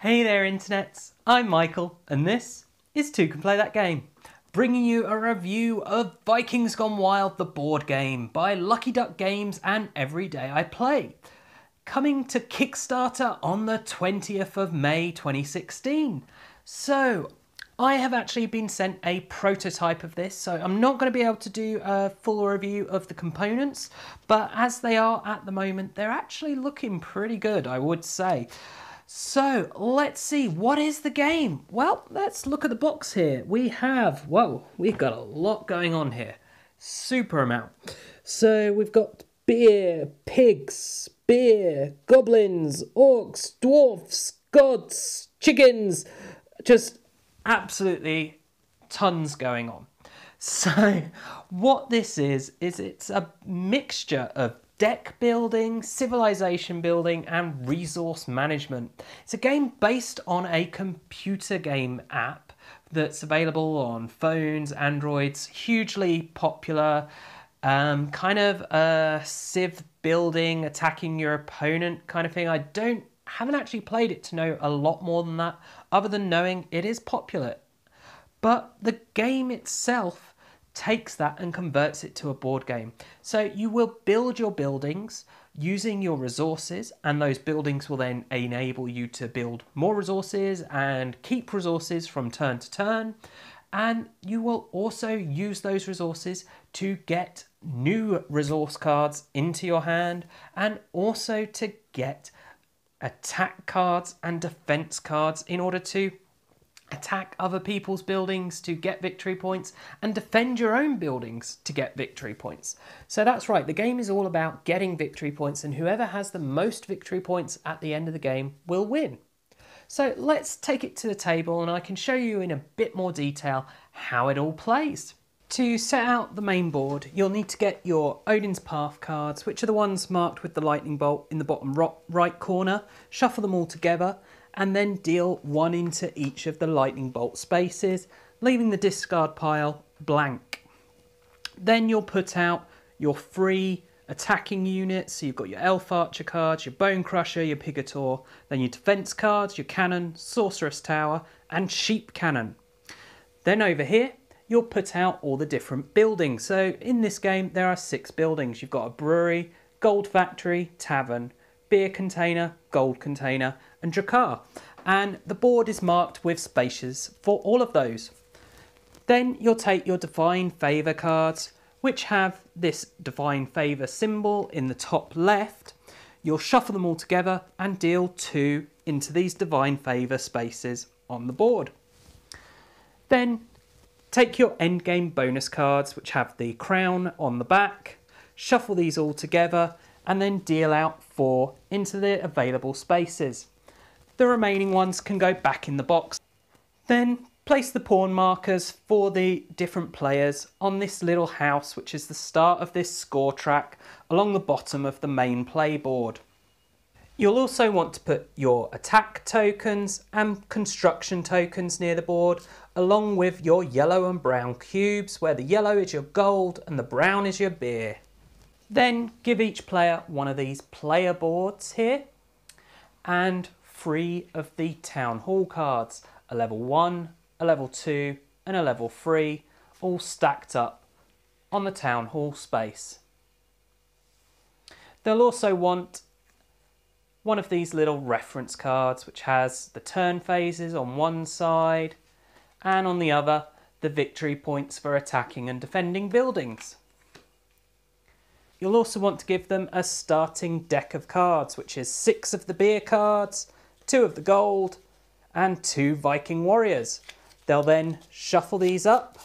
Hey there internets, I'm Michael and this is Toucan Play That Game, bringing you a review of Vikings Gone Wild, the board game by Lucky Duck Games and Everydayiplay, coming to Kickstarter on the 20th of May 2016. So I have actually been sent a prototype of this, so I'm not going to be able to do a full review of the components, but as they are at the moment, they're actually looking pretty good, I would say. So let's see, what is the game? Well, let's look at the box here. We've got a lot going on here. Super amount. So we've got beer, pigs, beer, goblins, orcs, dwarfs, gods, chickens, just absolutely tons going on. So what this is it's a mixture of deck building, civilization building, and resource management. It's a game based on a computer game app that's available on phones, Androids, hugely popular, kind of a civ building, attacking your opponent kind of thing. I haven't actually played it to know a lot more than that, other than knowing it is popular. But the game itself takes that and converts it to a board game. So you will build your buildings using your resources, and those buildings will then enable you to build more resources and keep resources from turn to turn. And you will also use those resources to get new resource cards into your hand, and also to get attack cards and defense cards in order to attack other people's buildings to get victory points, and defend your own buildings to get victory points. So that's right, the game is all about getting victory points, and whoever has the most victory points at the end of the game will win. So let's take it to the table and I can show you in a bit more detail how it all plays. To set out the main board, you'll need to get your Odins Path cards, which are the ones marked with the lightning bolt in the bottom right corner, shuffle them all together, and then deal one into each of the lightning bolt spaces, leaving the discard pile blank. Then you'll put out your free attacking units, so you've got your elf archer cards, your bone crusher, your pigator, then your defense cards, your cannon, sorceress tower, and sheep cannon. Then over here, you'll put out all the different buildings. So in this game, there are 6 buildings. You've got a brewery, gold factory, tavern, beer container, gold container, and drakkar. And the board is marked with spaces for all of those. Then you'll take your divine favour cards, which have this divine favour symbol in the top left. You'll shuffle them all together and deal 2 into these divine favour spaces on the board. Then take your Endgame bonus cards, which have the crown on the back, shuffle these all together, and then deal out 4 into the available spaces. The remaining ones can go back in the box. Then place the pawn markers for the different players on this little house, which is the start of this score track, along the bottom of the main play board. You'll also want to put your attack tokens and construction tokens near the board, along with your yellow and brown cubes, where the yellow is your gold and the brown is your beer. Then give each player one of these player boards here, and 3 of the town hall cards, a level 1, a level 2 and a level 3, all stacked up on the town hall space. They'll also want one of these little reference cards, which has the turn phases on one side, and on the other the victory points for attacking and defending buildings. You'll also want to give them a starting deck of cards, which is 6 of the beer cards, 2 of the gold, and 2 Viking warriors. They'll then shuffle these up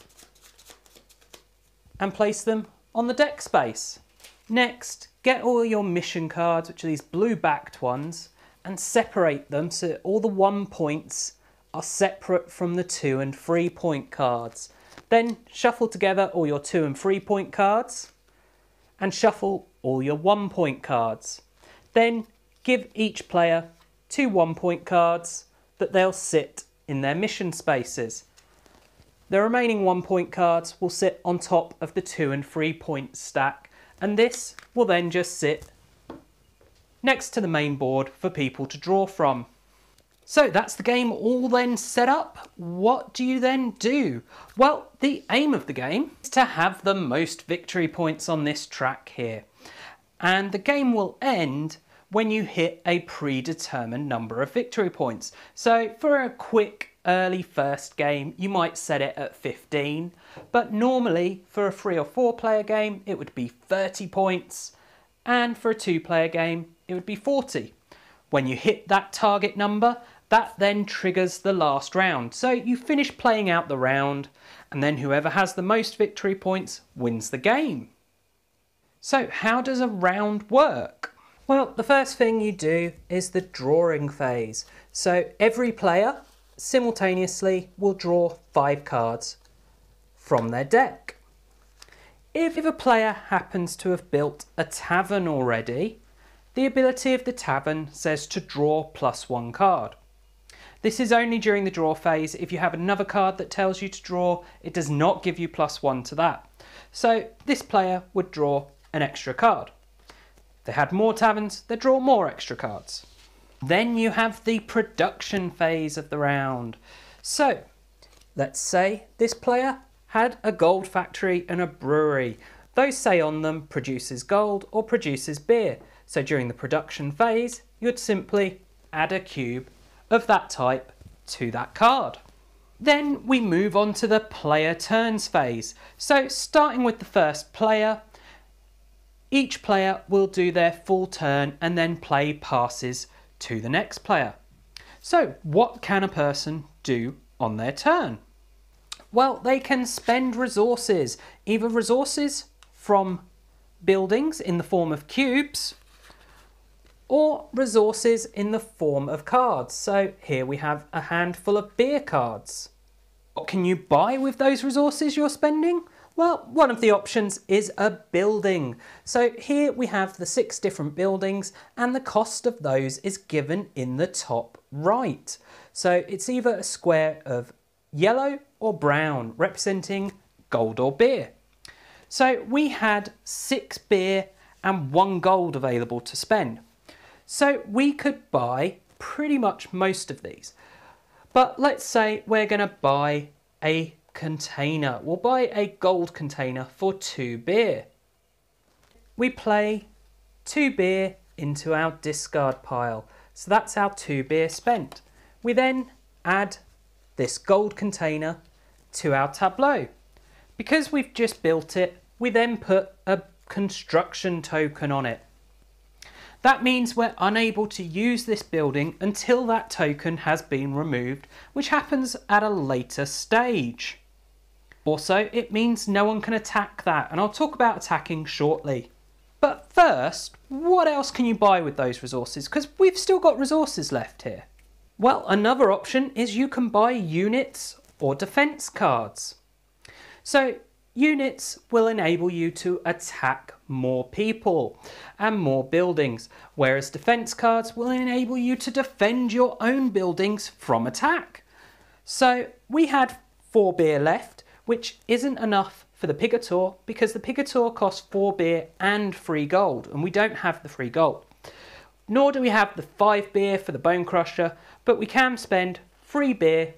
and place them on the deck space. Next, get all your mission cards, which are these blue backed ones, and separate them so that all the 1 points are separate from the 2 and 3 point cards. Then shuffle together all your 2 and 3 point cards, and shuffle all your 1 point cards. Then give each player 2 1 point cards that they'll sit in their mission spaces. The remaining 1 point cards will sit on top of the 2 and 3 point stack, and this will then just sit next to the main board for people to draw from. So that's the game all then set up. What do you then do? Well, the aim of the game is to have the most victory points on this track here. And the game will end when you hit a predetermined number of victory points. So for a quick early first game, you might set it at 15, but normally for a 3 or 4 player game, it would be 30 points, and for a 2-player game, it would be 40. When you hit that target number, that then triggers the last round. So you finish playing out the round, and then whoever has the most victory points wins the game. So how does a round work? Well, the first thing you do is the drawing phase. So every player simultaneously will draw 5 cards from their deck. If a player happens to have built a tavern already, the ability of the tavern says to draw +1 card. This is only during the draw phase. If you have another card that tells you to draw, it does not give you +1 to that. So this player would draw an extra card. If they had more taverns, they'd draw more extra cards. Then you have the production phase of the round. So let's say this player had a gold factory and a brewery. Those say on them produces gold or produces beer. So during the production phase, you'd simply add a cube of that type to that card. Then we move on to the player turns phase. So starting with the first player, each player will do their full turn and then play passes to the next player. So what can a person do on their turn? Well, they can spend resources, either resources from buildings in the form of cubes, or resources in the form of cards. So here we have a handful of beer cards. What can you buy with those resources you're spending? Well, one of the options is a building. So here we have the 6 different buildings, and the cost of those is given in the top right. So it's either a square of yellow or brown, representing gold or beer. So we had 6 beer and 1 gold available to spend. So we could buy pretty much most of these. But let's say we're going to buy a container. We'll buy a gold container for 2 beer. We play 2 beer into our discard pile. So that's our 2 beer spent. We then add this gold container to our tableau. Because we've just built it, we then put a construction token on it. That means we're unable to use this building until that token has been removed, which happens at a later stage. Also, it means no one can attack that, and I'll talk about attacking shortly. But first, what else can you buy with those resources? Because we've still got resources left here. Well, another option is you can buy units or defense cards. So units will enable you to attack more people and more buildings, whereas defense cards will enable you to defend your own buildings from attack. So we had 4 beer left, which isn't enough for the Pigator because the Pigator costs 4 beer and 3 gold, and we don't have the 3 gold. Nor do we have the 5 beer for the Bone Crusher, but we can spend 3 beer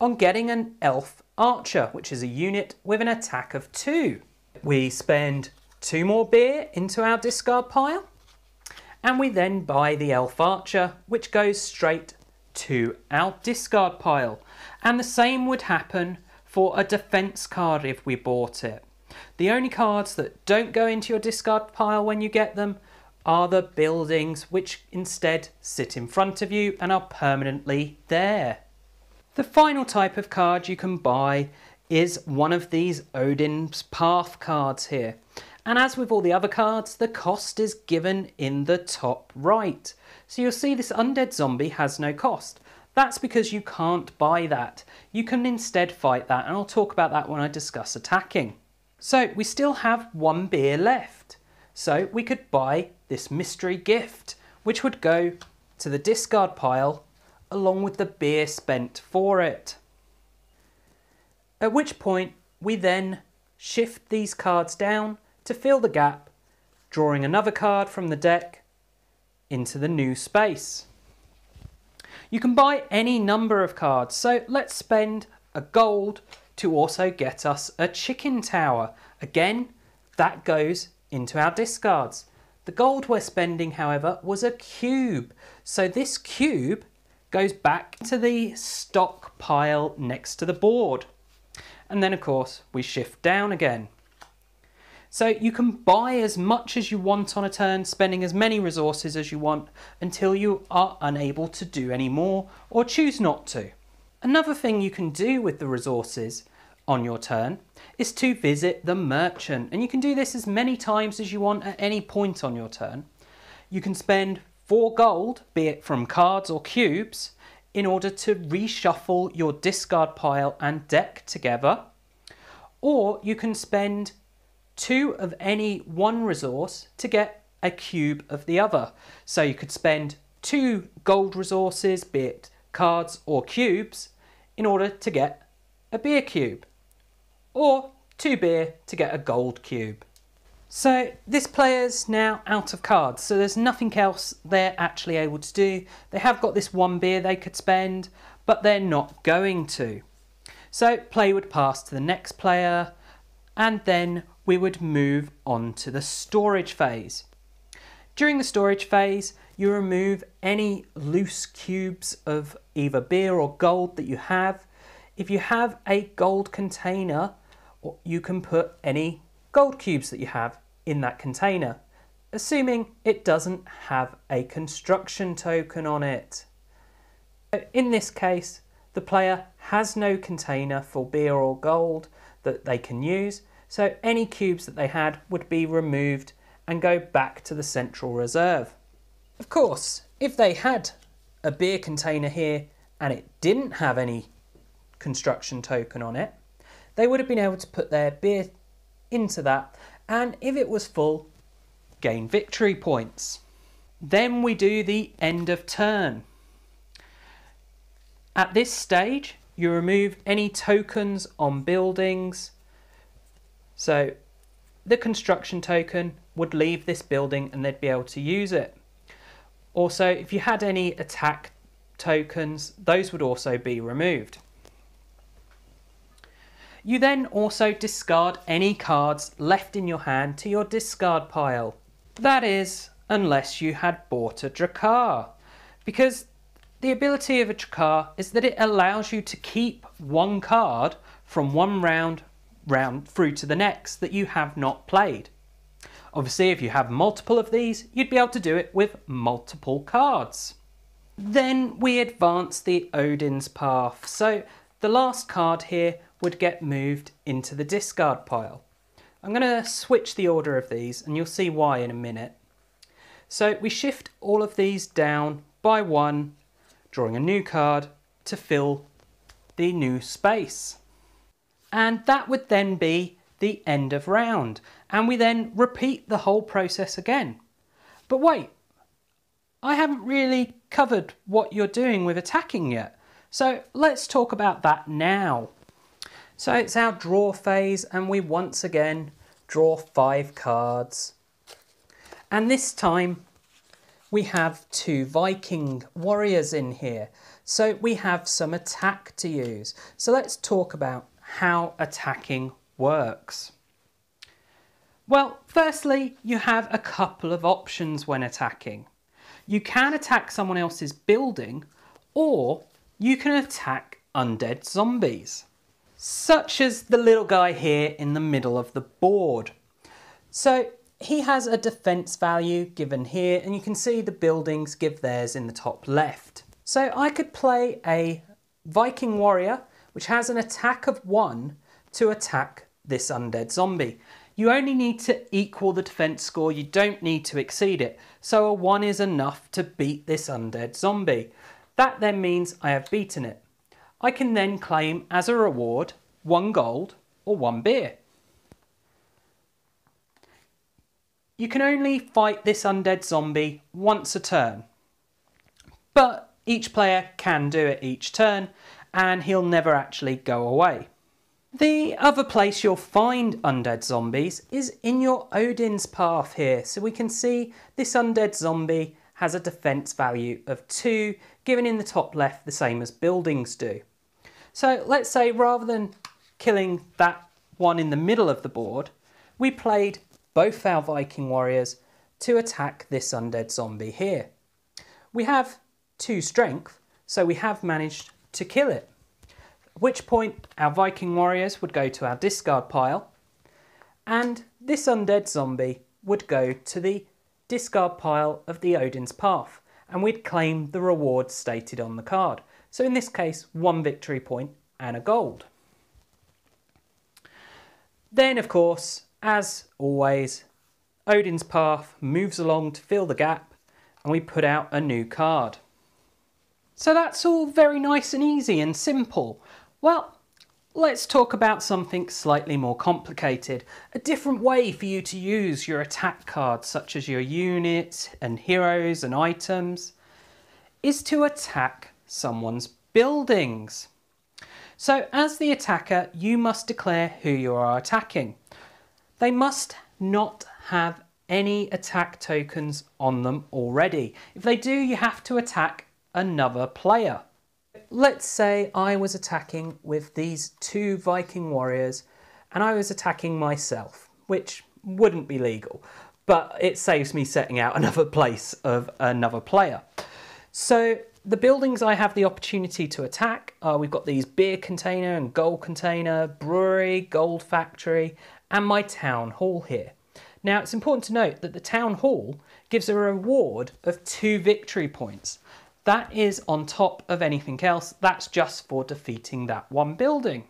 on getting an Elf Archer, which is a unit with an attack of 2. We spend 2 more beer into our discard pile, and we then buy the Elf Archer, which goes straight to our discard pile. And the same would happen for a defense card if we bought it. The only cards that don't go into your discard pile when you get them are the buildings, which instead sit in front of you and are permanently there. The final type of card you can buy is one of these Odins Path cards here. And as with all the other cards, the cost is given in the top right. So you'll see this Undead Zombie has no cost. That's because you can't buy that. You can instead fight that, and I'll talk about that when I discuss attacking. So we still have 1 beer left. So we could buy this mystery gift, which would go to the discard pile along with the beer spent for it. At which point we then shift these cards down to fill the gap, drawing another card from the deck into the new space. You can buy any number of cards, so let's spend a gold to also get us a chicken tower. Again, that goes into our discards. The gold we're spending, however, was a cube. So this cube goes back to the stock pile next to the board. And then, of course, we shift down again. So you can buy as much as you want on a turn, spending as many resources as you want until you are unable to do any more or choose not to. Another thing you can do with the resources on your turn is to visit the merchant, and you can do this as many times as you want at any point on your turn. You can spend 4 gold, be it from cards or cubes, in order to reshuffle your discard pile and deck together, or you can spend 2 of any one resource to get a cube of the other. So you could spend 2 gold resources, be it cards or cubes, in order to get a beer cube, or 2 beer to get a gold cube. So this player's now out of cards, so there's nothing else they're actually able to do. They have got this 1 beer they could spend, but they're not going to. So play would pass to the next player, and then we would move on to the storage phase. During the storage phase, you remove any loose cubes of either beer or gold that you have. If you have a gold container, you can put any gold cubes that you have in that container, assuming it doesn't have a construction token on it. In this case, the player has no container for beer or gold that they can use, so any cubes that they had would be removed and go back to the central reserve. Of course, if they had a beer container here and it didn't have any construction token on it, they would have been able to put their beer into that, and if it was full, gain victory points. Then we do the end of turn. At this stage, you remove any tokens on buildings. So the construction token would leave this building and they'd be able to use it. Also, if you had any attack tokens, those would also be removed. You then also discard any cards left in your hand to your discard pile. That is, unless you had bought a Drakkar, because the ability of a Drakkar is that it allows you to keep one card from one round through to the next that you have not played. Obviously, if you have multiple of these, you'd be able to do it with multiple cards. Then we advance the Odins Path. So the last card here would get moved into the discard pile. I'm going to switch the order of these and you'll see why in a minute. So we shift all of these down by 1, drawing a new card to fill the new space. And that would then be the end of round. And we then repeat the whole process again. But wait, I haven't really covered what you're doing with attacking yet. So let's talk about that now. So it's our draw phase and we once again draw 5 cards. And this time we have 2 Viking warriors in here. So we have some attack to use. So let's talk about how attacking works. Well, firstly, you have a couple of options when attacking. You can attack someone else's building, or you can attack undead zombies, such as the little guy here in the middle of the board. So he has a defense value given here, and you can see the buildings give theirs in the top left. So I could play a Viking warrior, which has an attack of 1 to attack this undead zombie. You only need to equal the defense score, you don't need to exceed it. So a 1 is enough to beat this undead zombie. That then means I have beaten it. I can then claim as a reward 1 gold or 1 beer. You can only fight this undead zombie once a turn, but each player can do it each turn and he'll never actually go away. The other place you'll find undead zombies is in your Odins Path here. So we can see this undead zombie has a defense value of 2, given in the top left the same as buildings do. So let's say rather than killing that one in the middle of the board, we played both our Viking warriors to attack this undead zombie here. We have 2 strength, so we have managed to kill it. At which point our Viking warriors would go to our discard pile, and this undead zombie would go to the discard pile of the Odins Path, and we'd claim the reward stated on the card. So in this case, 1 victory point and a gold. Then of course, as always, Odin's Path moves along to fill the gap, and we put out a new card. So that's all very nice and easy and simple. Well, let's talk about something slightly more complicated. A different way for you to use your attack cards, such as your units and heroes and items, is to attack someone's buildings. So as the attacker, you must declare who you are attacking. They must not have any attack tokens on them already. If they do, you have to attack another player. Let's say I was attacking with these 2 Viking warriors and I was attacking myself, which wouldn't be legal, but it saves me setting out another place of another player. So the buildings I have the opportunity to attack are, we've got these beer container and gold container, brewery, gold factory, and my town hall here. Now it's important to note that the town hall gives a reward of 2 victory points. That is on top of anything else. That's just for defeating that one building.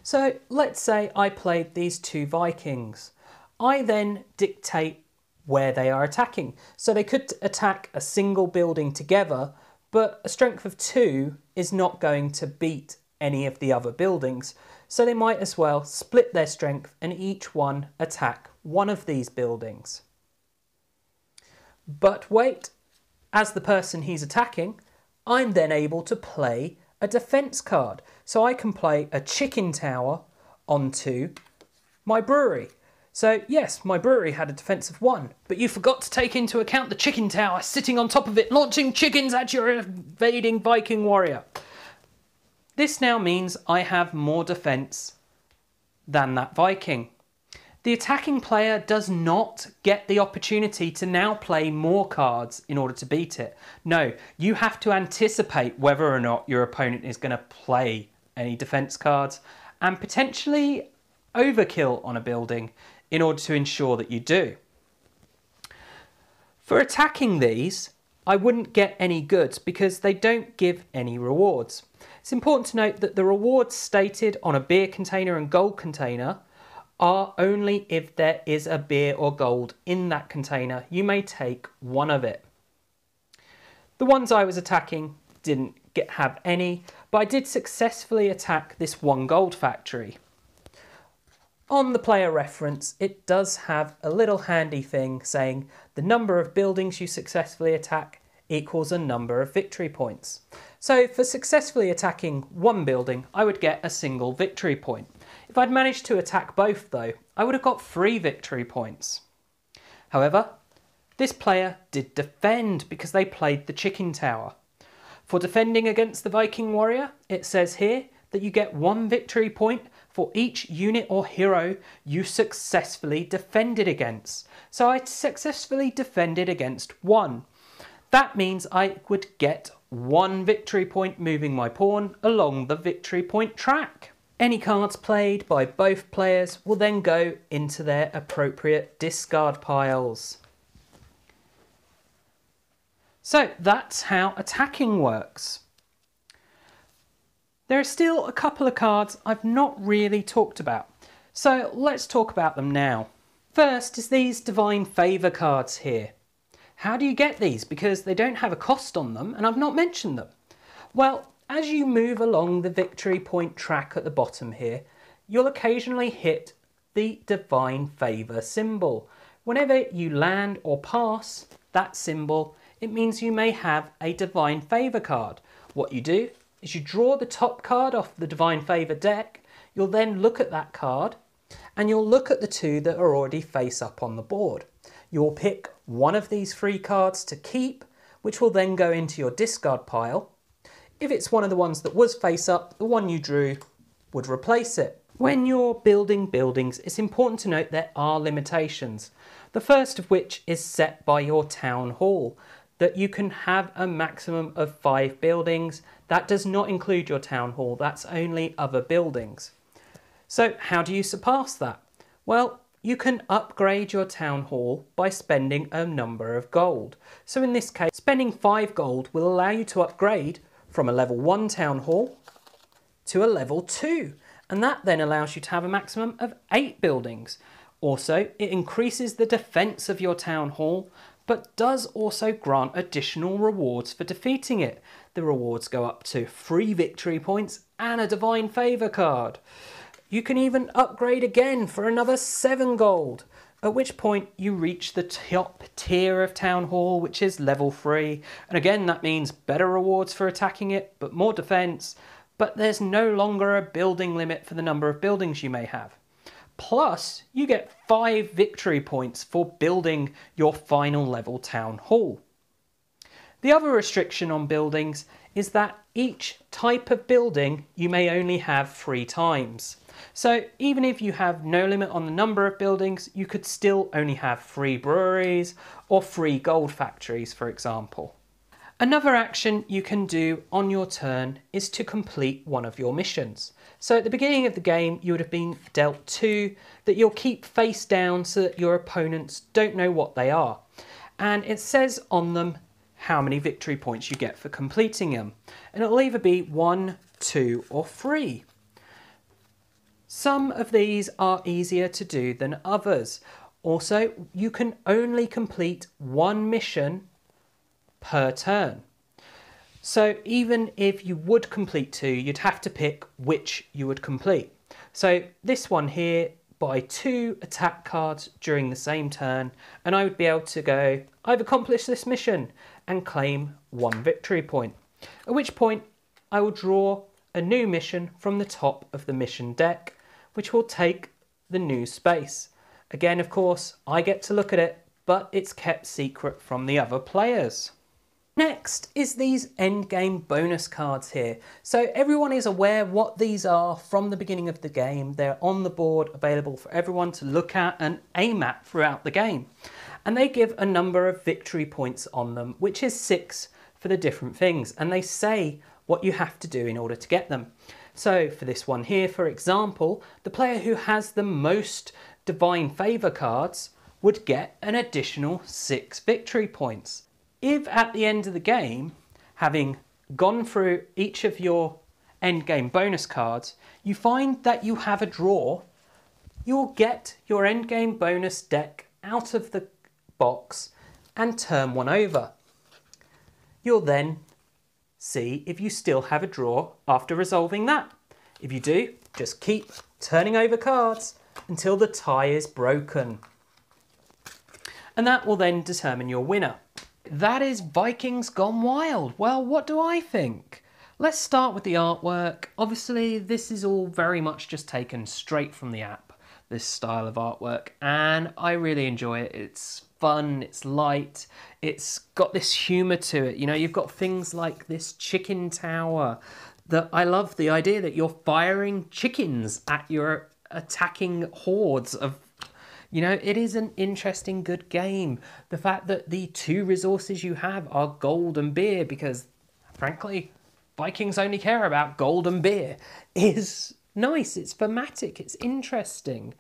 So let's say I played these 2 Vikings. I then dictate where they are attacking. So they could attack a single building together, but a strength of 2 is not going to beat any of the other buildings. So they might as well split their strength and each one attack one of these buildings. But wait. As the person he's attacking, I'm then able to play a defense card. So I can play a chicken tower onto my brewery. So yes, my brewery had a defense of 1, but you forgot to take into account the chicken tower sitting on top of it, launching chickens at your invading Viking warrior. This now means I have more defense than that Viking. The attacking player does not get the opportunity to now play more cards in order to beat it. No, you have to anticipate whether or not your opponent is going to play any defense cards and potentially overkill on a building in order to ensure that you do. For attacking these, I wouldn't get any goods because they don't give any rewards. It's important to note that the rewards stated on a beer container and gold container are only if there is a beer or gold in that container. You may take one of it. The ones I was attacking didn't have any, but I did successfully attack this 1 gold factory. On the player reference, it does have a little handy thing saying the number of buildings you successfully attack equals a number of victory points. So for successfully attacking 1 building, I would get a single victory point. If I'd managed to attack both though, I would have got 3 victory points. However, this player did defend because they played the chicken tower. For defending against the Viking warrior, it says here that you get 1 victory point for each unit or hero you successfully defended against. So I successfully defended against 1. That means I would get 1 victory point moving my pawn along the victory point track. Any cards played by both players will then go into their appropriate discard piles. So that's how attacking works. There are still a couple of cards I've not really talked about, so let's talk about them now. First is these Divine Favour cards here. How do you get these? Because they don't have a cost on them and I've not mentioned them. Well, as you move along the victory point track at the bottom here, you'll occasionally hit the Divine Favour symbol. Whenever you land or pass that symbol, it means you may have a Divine Favour card. What you do is you draw the top card off the Divine Favour deck, you'll then look at that card, and you'll look at the 2 that are already face up on the board. You'll pick one of these 3 cards to keep, which will then go into your discard pile. If it's one of the ones that was face up, the one you drew would replace it. When you're building buildings, it's important to note there are limitations. The first of which is set by your town hall, that you can have a maximum of 5 buildings. That does not include your town hall, that's only other buildings. So how do you surpass that? Well, you can upgrade your town hall by spending a number of gold. So in this case, spending 5 gold will allow you to upgrade from a level 1 town hall to a level 2. And that then allows you to have a maximum of 8 buildings. Also, it increases the defense of your town hall, but does also grant additional rewards for defeating it. The rewards go up to 3 victory points and a divine favour card. You can even upgrade again for another 7 gold, at which point you reach the top tier of town hall, which is level 3. And again, that means better rewards for attacking it, but more defense. But there's no longer a building limit for the number of buildings you may have. Plus, you get 5 victory points for building your final level town hall. The other restriction on buildings is that each type of building you may only have 3 times. So even if you have no limit on the number of buildings, you could still only have 3 breweries or 3 gold factories, for example. Another action you can do on your turn is to complete one of your missions. So at the beginning of the game, you would have been dealt 2 that you'll keep face down so that your opponents don't know what they are. And it says on them how many victory points you get for completing them. And it'll either be 1, 2 or 3. Some of these are easier to do than others. Also, you can only complete 1 mission per turn. So even if you would complete 2, you'd have to pick which you would complete. So this one here, buy 2 attack cards during the same turn, and I would be able to go, I've accomplished this mission, and claim 1 victory point. At which point I will draw a new mission from the top of the mission deck, which will take the new space. Again, of course, I get to look at it, but it's kept secret from the other players. Next is these endgame bonus cards here. So everyone is aware what these are from the beginning of the game. They're on the board, available for everyone to look at and aim at throughout the game. And they give a number of victory points on them, which is 6 for the different things. And they say what you have to do in order to get them. So for this one here, for example, the player who has the most divine favour cards would get an additional 6 victory points. If at the end of the game, having gone through each of your endgame bonus cards, you find that you have a draw, you'll get your endgame bonus deck out of the box and turn one over. You'll then see if you still have a draw after resolving that. If you do, just keep turning over cards until the tie is broken. And that will then determine your winner. That is Vikings Gone Wild. Well, what do I think? Let's start with the artwork. Obviously, this is all very much just taken straight from the app, this style of artwork, and I really enjoy it. It's fun, it's light, it's got this humour to it. You know, you've got things like this chicken tower that I love the idea that you're firing chickens at your attacking hordes of. You know, it is an interesting, good game. The fact that the 2 resources you have are gold and beer, because, frankly, Vikings only care about gold and beer, is nice. It's thematic. It's interesting.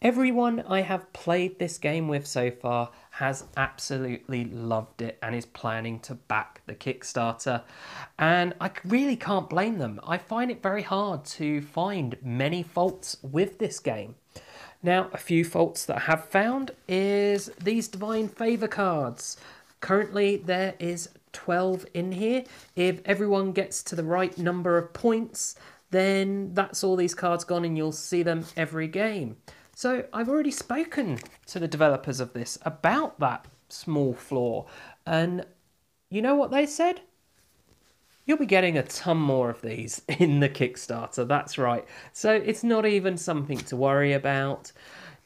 Everyone I have played this game with so far has absolutely loved it and is planning to back the Kickstarter. And I really can't blame them. I find it very hard to find many faults with this game. Now, a few faults that I have found is these Divine Favour cards. Currently, there is 12 in here. If everyone gets to the right number of points, then that's all these cards gone and you'll see them every game. So I've already spoken to the developers of this about that small flaw. And you know what they said? You'll be getting a ton more of these in the Kickstarter, that's right. So it's not even something to worry about.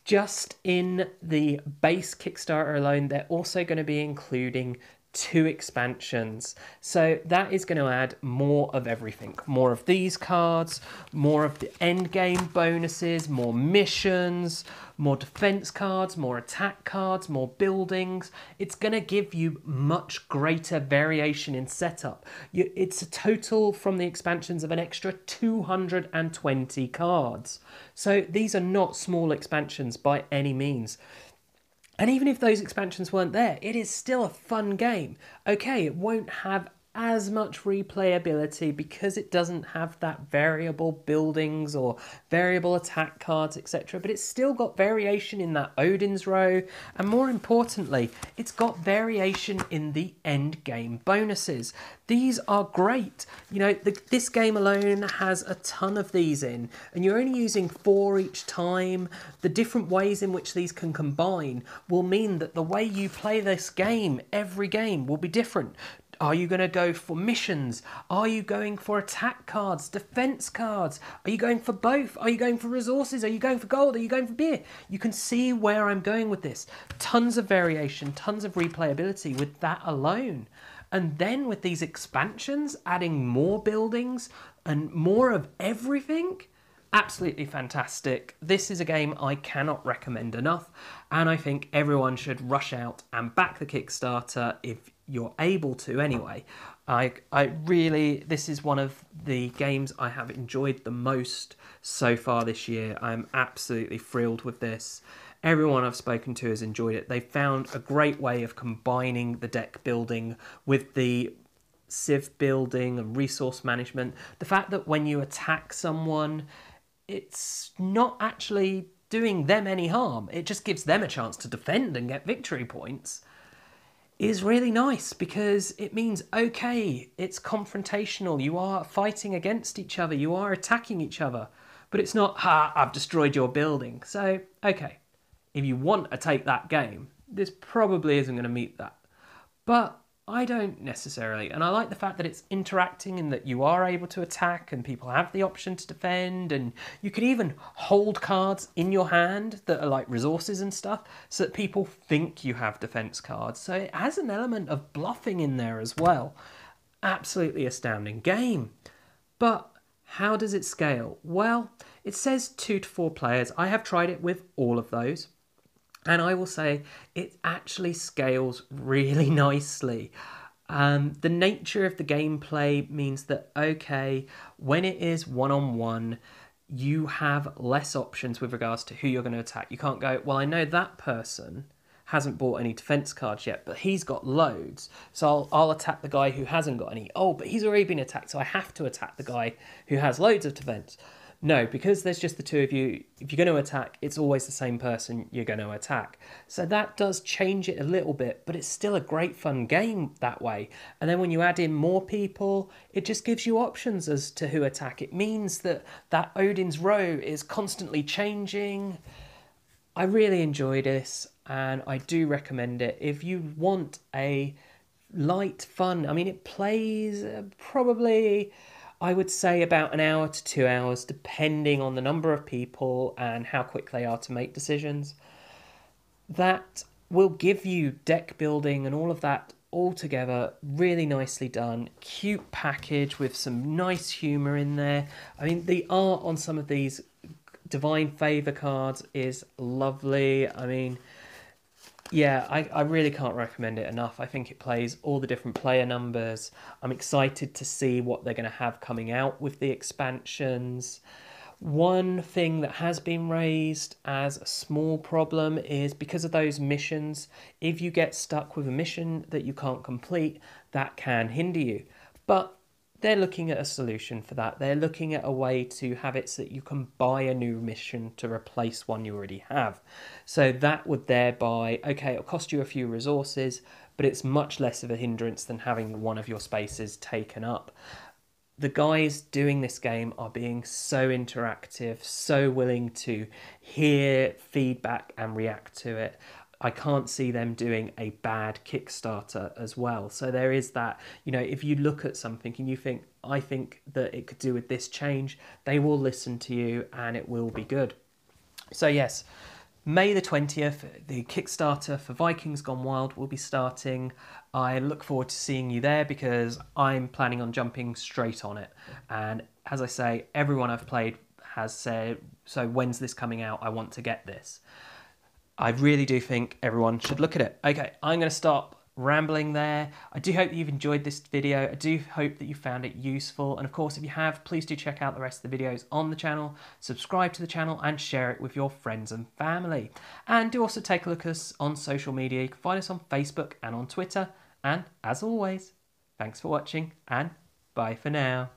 Just in the base Kickstarter alone, they're also going to be including 2 expansions. So that is going to add more of everything. More of these cards, more of the endgame bonuses, more missions, more defense cards, more attack cards, more buildings. It's going to give you much greater variation in setup. It's a total from the expansions of an extra 220 cards. So these are not small expansions by any means. And even if those expansions weren't there, it is still a fun game. Okay, it won't have as much replayability because it doesn't have that variable buildings or variable attack cards, etc. But it's still got variation in that Odin's row, and more importantly, it's got variation in the end game bonuses. These are great. You know, this game alone has a ton of these in, and you're only using 4 each time. The different ways in which these can combine will mean that the way you play this game, every game, will be different. Are you going to go for missions? Are you going for attack cards, defense cards? Are you going for both? Are you going for resources? Are you going for gold? Are you going for beer? You can see where I'm going with this. Tons of variation, tons of replayability with that alone. And then with these expansions, adding more buildings and more of everything, absolutely fantastic. This is a game I cannot recommend enough, and I think everyone should rush out and back the Kickstarter if you're able to anyway. This is one of the games I have enjoyed the most so far this year. I'm absolutely thrilled with this. Everyone I've spoken to has enjoyed it. They found a great way of combining the deck building with the civ building and resource management. The fact that when you attack someone, it's not actually doing them any harm. It just gives them a chance to defend and get victory points, is really nice, because it means, okay, it's confrontational. You are fighting against each other. You are attacking each other. But it's not, I've destroyed your building. So, okay, if you want to take that game, this probably isn't going to meet that. But I don't necessarily, and I like the fact that it's interacting and that you are able to attack and people have the option to defend, and you can even hold cards in your hand that are like resources and stuff so that people think you have defense cards. So it has an element of bluffing in there as well. Absolutely astounding game. But how does it scale? Well, it says 2 to 4 players. I have tried it with all of those, and I will say it actually scales really nicely. The nature of the gameplay means that, okay, when it is one-on-one, you have less options with regards to who you're going to attack. You can't go, well, I know that person hasn't bought any defense cards yet, but he's got loads, so I'll attack the guy who hasn't got any. Oh, but he's already been attacked, so I have to attack the guy who has loads of defense. No, because there's just the 2 of you, if you're going to attack, it's always the same person you're going to attack. So that does change it a little bit, but it's still a great fun game that way. And then when you add in more people, it just gives you options as to who attack. It means that that Odin's row is constantly changing. I really enjoy this, and I do recommend it. If you want a light, fun, I mean, it plays probably, I would say, about 1 hour to 2 hours, depending on the number of people and how quick they are to make decisions. That will give you deck building and all of that all together, really nicely done. Cute package with some nice humour in there. I mean, the art on some of these Divine Favour cards is lovely. I mean, yeah, I really can't recommend it enough. I think it plays all the different player numbers. I'm excited to see what they're going to have coming out with the expansions. One thing that has been raised as a small problem is because of those missions, if you get stuck with a mission that you can't complete, that can hinder you. But they're looking at a solution for that. They're looking at a way to have it so that you can buy a new mission to replace one you already have. So that would thereby, okay, it'll cost you a few resources, but it's much less of a hindrance than having one of your spaces taken up. The guys doing this game are being so interactive, so willing to hear feedback and react to it. I can't see them doing a bad Kickstarter as well. So there is that, you know, if you look at something and you think, I think that it could do with this change, they will listen to you and it will be good. So yes, May the 20th, the Kickstarter for Vikings Gone Wild will be starting. I look forward to seeing you there because I'm planning on jumping straight on it. And as I say, everyone I've played has said, so when's this coming out? I want to get this. I really do think everyone should look at it. Okay, I'm going to stop rambling there. I do hope that you've enjoyed this video. I do hope that you found it useful. And of course, if you have, please do check out the rest of the videos on the channel, subscribe to the channel and share it with your friends and family. And do also take a look at us on social media. You can find us on Facebook and on Twitter. And as always, thanks for watching and bye for now.